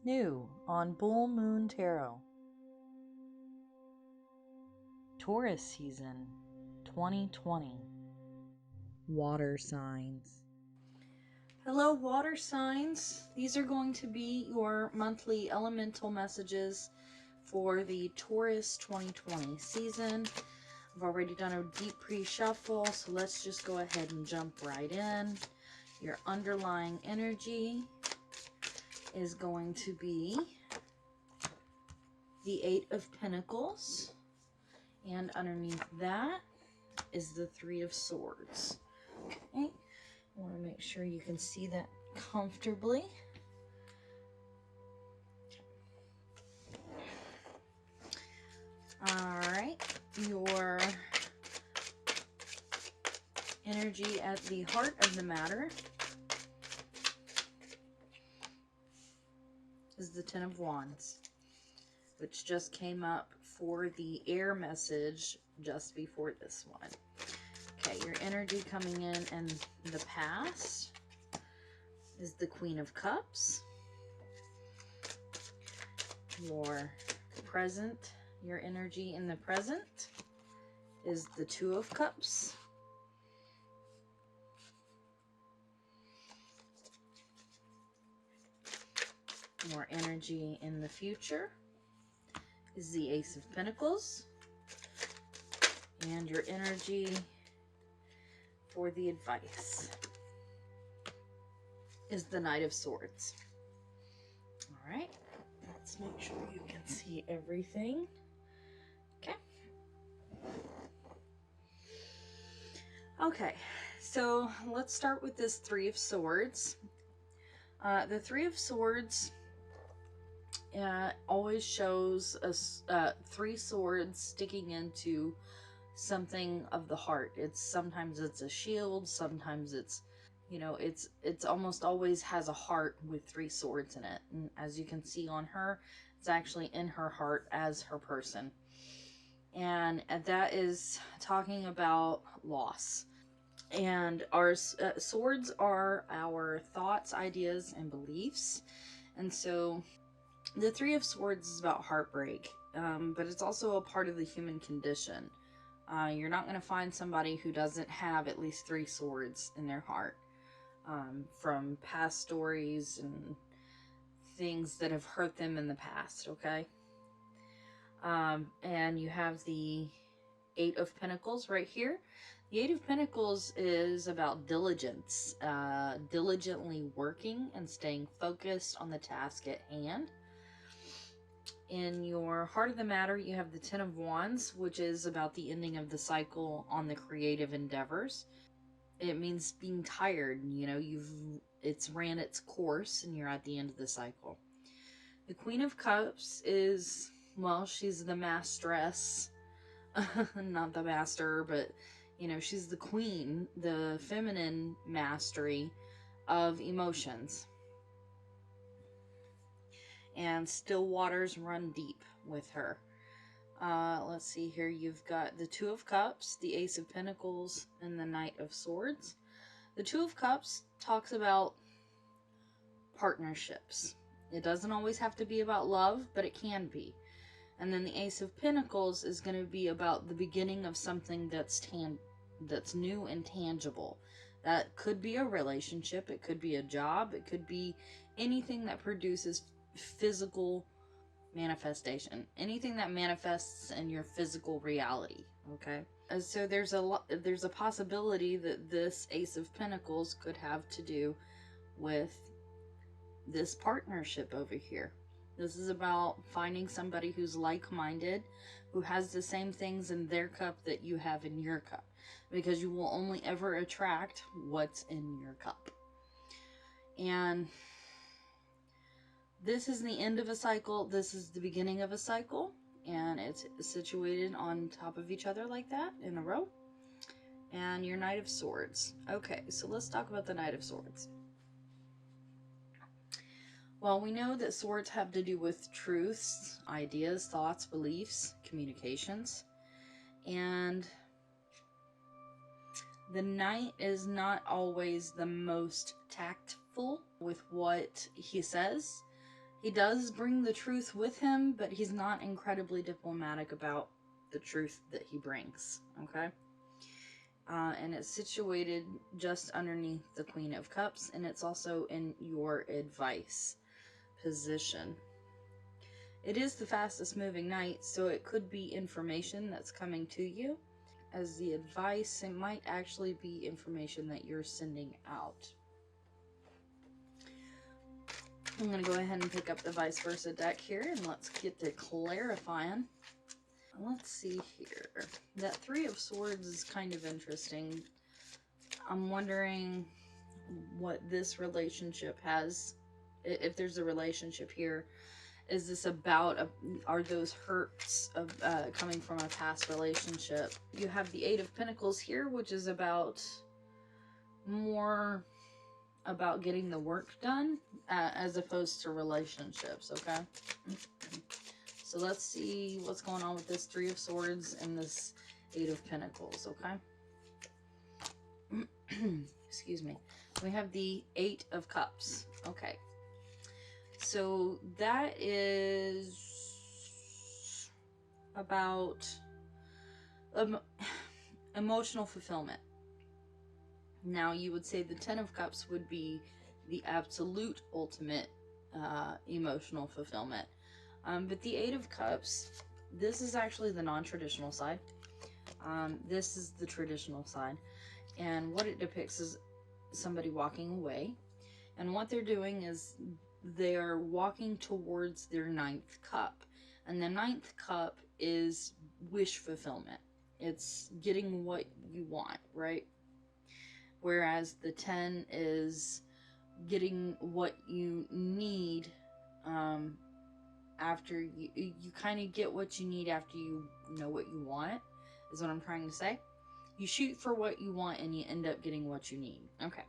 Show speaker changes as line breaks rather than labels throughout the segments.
New on BullMoon Tarot. Taurus season 2020. Water signs. Hello, water signs. These are going to be your monthly elemental messages for the Taurus 2020 season. I've already done a deep pre-shuffle, so let's just go ahead and jump right in. Your underlying energy is going to be the Eight of Pentacles, and underneath that is the Three of Swords. Okay, I want to make sure you can see that comfortably. All right, your energy at the heart of the matter is the Ten of Wands, which just came up for the air message just before this one. Okay, your energy coming in the past is the Queen of Cups. Your present, your energy in the present is the Two of Cups. Your energy in the future is the Ace of Pentacles. And your energy for the advice is the Knight of Swords. All right, let's make sure you can see everything. Okay. Okay, so let's start with this Three of Swords. The Three of Swords always shows us three swords sticking into something of the heart. Sometimes it's a shield, sometimes it's, you know, it's almost always has a heart with three swords in it. And as you can see on her, it's actually in her heart as her person. And that is talking about loss. And our swords are our thoughts, ideas, and beliefs. And so the Three of Swords is about heartbreak, but it's also a part of the human condition. You're not going to find somebody who doesn't have at least three swords in their heart, from past stories and things that have hurt them in the past, okay? And you have the Eight of Pentacles right here. The Eight of Pentacles is about diligence, diligently working and staying focused on the task at hand. In your heart of the matter, you have the Ten of Wands, which is about the ending of the cycle on the creative endeavors. It means being tired, you know, it's ran its course and you're at the end of the cycle. The Queen of Cups is, well, she's the masteress, not the master, but, you know, she's the queen, the feminine mastery of emotions. And still waters run deep with her. Let's see here. You've got the Two of Cups, the Ace of Pentacles, and the Knight of Swords. The Two of Cups talks about partnerships. It doesn't always have to be about love, but it can be. And then the Ace of Pentacles is going to be about the beginning of something that's new and tangible. That could be a relationship, it could be a job, it could be anything that produces physical manifestation, anything that manifests in your physical reality. Okay, and so there's a possibility that this Ace of Pentacles could have to do with this partnership over here. This is about finding somebody who's like-minded, who has the same things in their cup that you have in your cup, because you will only ever attract what's in your cup. And this is the end of a cycle. This is the beginning of a cycle, and it's situated on top of each other like that in a row. And your Knight of Swords. Okay, so let's talk about the Knight of Swords. Well, we know that swords have to do with truths, ideas, thoughts, beliefs, communications. And the knight is not always the most tactful with what he says. He does bring the truth with him, but he's not incredibly diplomatic about the truth that he brings, okay? And it's situated just underneath the Queen of Cups, and it's also in your advice position. It is the fastest moving knight, so it could be information that's coming to you. As the advice, it might actually be information that you're sending out. I'm going to go ahead and pick up the vice versa deck here, and let's get to clarifying. Let's see here. That Three of Swords is kind of interesting. I'm wondering what this relationship has, if there's a relationship here. Is this about, are those hurts of coming from a past relationship? You have the Eight of Pentacles here, which is about more about getting the work done as opposed to relationships, okay? So let's see what's going on with this Three of Swords and this Eight of Pentacles, okay? Excuse me. We have the Eight of Cups, okay. So that is about emotional fulfillment. Now, you would say the Ten of Cups would be the absolute ultimate emotional fulfillment. But the Eight of Cups, this is actually the non-traditional side. This is the traditional side. And what it depicts is somebody walking away. And what they're doing is they are walking towards their ninth cup. And the ninth cup is wish fulfillment. It's getting what you want, right? Whereas the 10 is getting what you need after you kind of get what you need after you know what you want, is what I'm trying to say. You shoot for what you want and you end up getting what you need. Okay.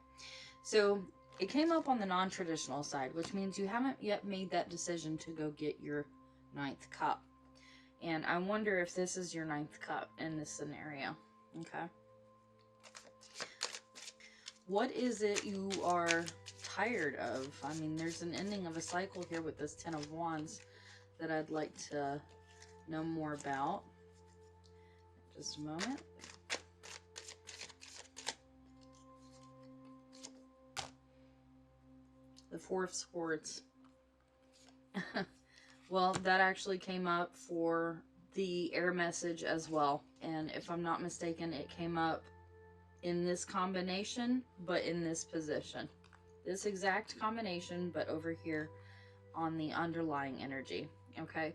So it came up on the non-traditional side, which means you haven't yet made that decision to go get your ninth cup. And I wonder if this is your ninth cup in this scenario. Okay. What is it you are tired of? I mean, there's an ending of a cycle here with this Ten of Wands that I'd like to know more about. Just a moment. The Four of Swords. Well, that actually came up for the air message as well. And if I'm not mistaken, it came up in this combination, but in this position. This exact combination, but over here on the underlying energy. Okay.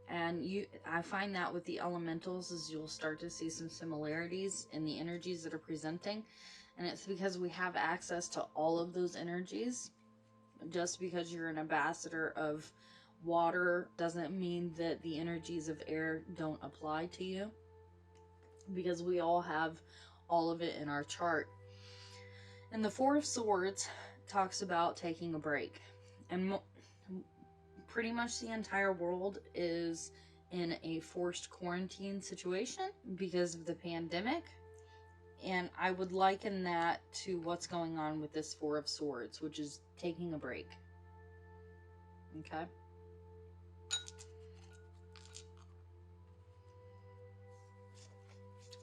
And I find that with the elementals is you'll start to see some similarities in the energies that are presenting. And it's because we have access to all of those energies. Just because you're an ambassador of water doesn't mean that the energies of air don't apply to you. Because we all have all of it in our chart. And the Four of Swords talks about taking a break. And pretty much the entire world is in a forced quarantine situation because of the pandemic. And I would liken that to what's going on with this Four of Swords, which is taking a break. Okay?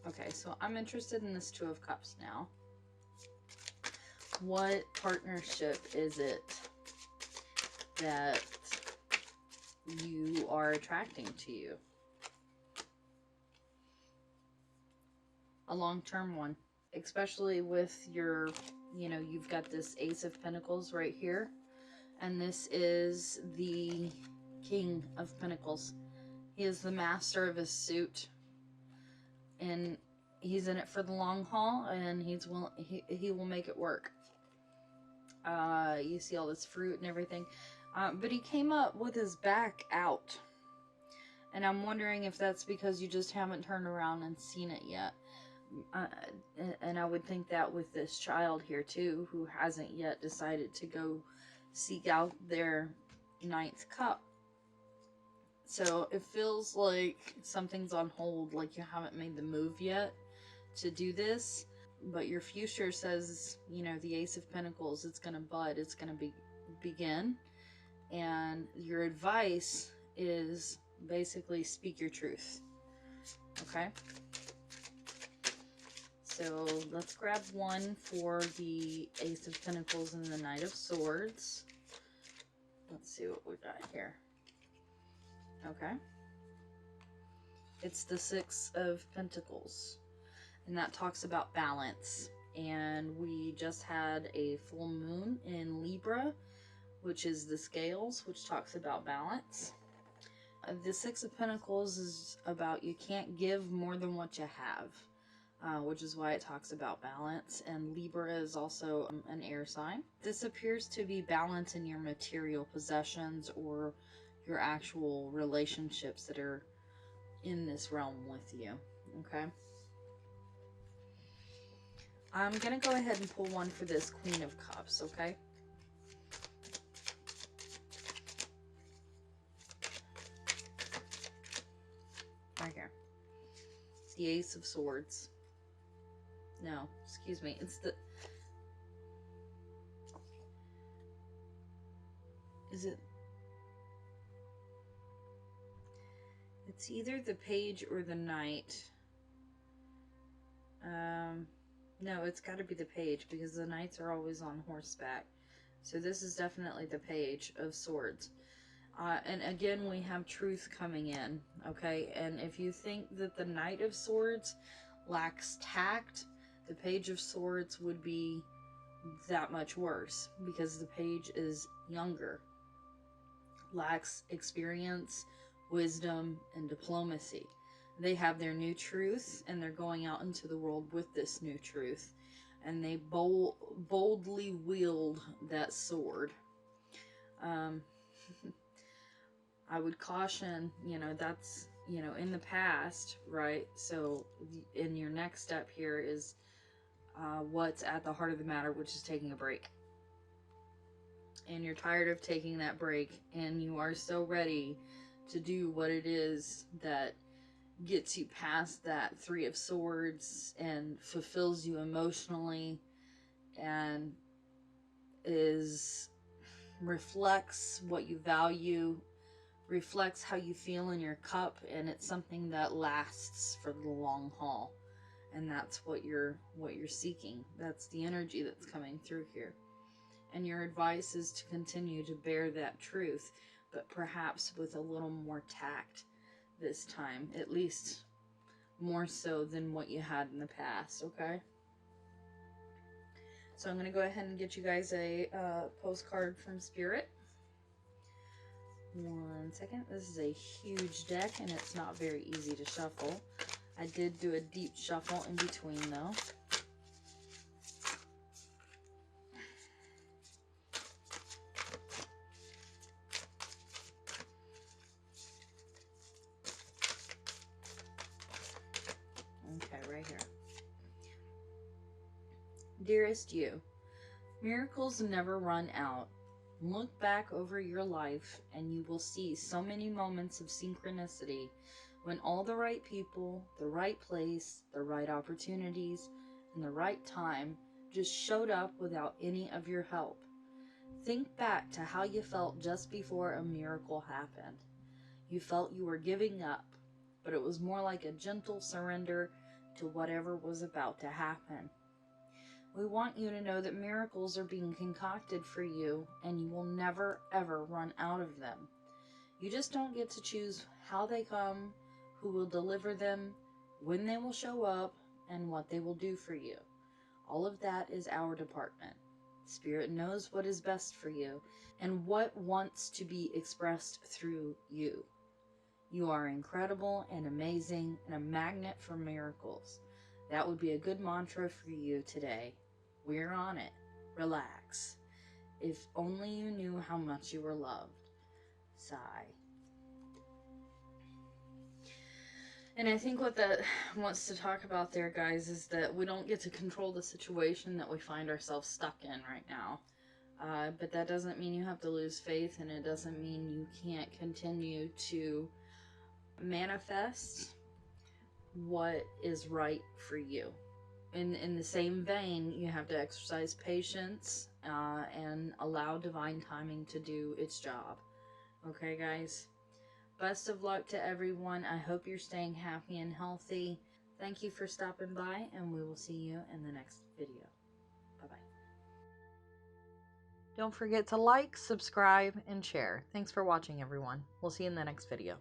Okay, so I'm interested in this Two of Cups now. What partnership is it that you are attracting to you? A long-term one. Especially with your, you've got this Ace of Pentacles right here. And this is the King of Pentacles. He is the master of his suit. And he's in it for the long haul, and he will make it work. You see all this fruit and everything. But he came up with his back out. And I'm wondering if that's because you just haven't turned around and seen it yet. And I would think that with this child here too, who hasn't yet decided to go seek out their ninth cup. So it feels like something's on hold, like you haven't made the move yet to do this. But your future says, the Ace of Pentacles, it's going to bud, it's going to begin. And And your advice is basically speak your truth. Okay? So let's grab one for the Ace of Pentacles and the Knight of Swords. Let's see what we got here. Okay. It's the Six of Pentacles. And that talks about balance. And we just had a full moon in Libra, which is the scales, which talks about balance. The Six of Pentacles is about you can't give more than what you have, which is why it talks about balance. And Libra is also an air sign. This appears to be balance in your material possessions or your actual relationships that are in this realm with you. Okay. I'm going to go ahead and pull one for this Queen of Cups, okay? Right here. It's the Ace of Swords. No, excuse me. It's the... Is it... It's either the Page or the Knight. No, it's got to be the Page because the Knights are always on horseback. So this is definitely the Page of Swords. And again, we have truth coming in, okay? And if you think that the Knight of Swords lacks tact, the Page of Swords would be that much worse because the Page is younger, lacks experience, wisdom, and diplomacy. They have their new truth, and they're going out into the world with this new truth. And they boldly wield that sword. I would caution, that's, in the past, right? So in your next step here is what's at the heart of the matter, which is taking a break. And you're tired of taking that break, and you are so ready to do what it is that gets you past that Three of Swords and fulfills you emotionally and reflects what you value, reflects how you feel in your cup, and it's something that lasts for the long haul. And that's what you're seeking. That's the energy that's coming through here. And your advice is to continue to bear that truth, but perhaps with a little more tact this time, at least more so than what you had in the past, okay? So I'm going to go ahead and get you guys a postcard from Spirit. One second. This is a huge deck, and it's not very easy to shuffle. I did do a deep shuffle in between, though. Okay, right here. Dearest you, miracles never run out. Look back over your life and you will see so many moments of synchronicity when all the right people, the right place, the right opportunities, and the right time just showed up without any of your help. Think back to how you felt just before a miracle happened. You felt you were giving up, but it was more like a gentle surrender to whatever was about to happen. We want you to know that miracles are being concocted for you, and you will never, ever run out of them. You just don't get to choose how they come, who will deliver them, when they will show up, and what they will do for you. All of that is our department. Spirit knows what is best for you, and what wants to be expressed through you. You are incredible and amazing, and a magnet for miracles. That would be a good mantra for you today. We're on it. Relax. If only you knew how much you were loved. Sigh. And I think what that wants to talk about there, guys, is that we don't get to control the situation that we find ourselves stuck in right now. But that doesn't mean you have to lose faith, and it doesn't mean you can't continue to manifest what is right for you. In the same vein, you have to exercise patience and allow divine timing to do its job. Okay, guys? Best of luck to everyone. I hope you're staying happy and healthy. Thank you for stopping by, and we will see you in the next video. Bye-bye. Don't forget to like, subscribe, and share. Thanks for watching, everyone. We'll see you in the next video.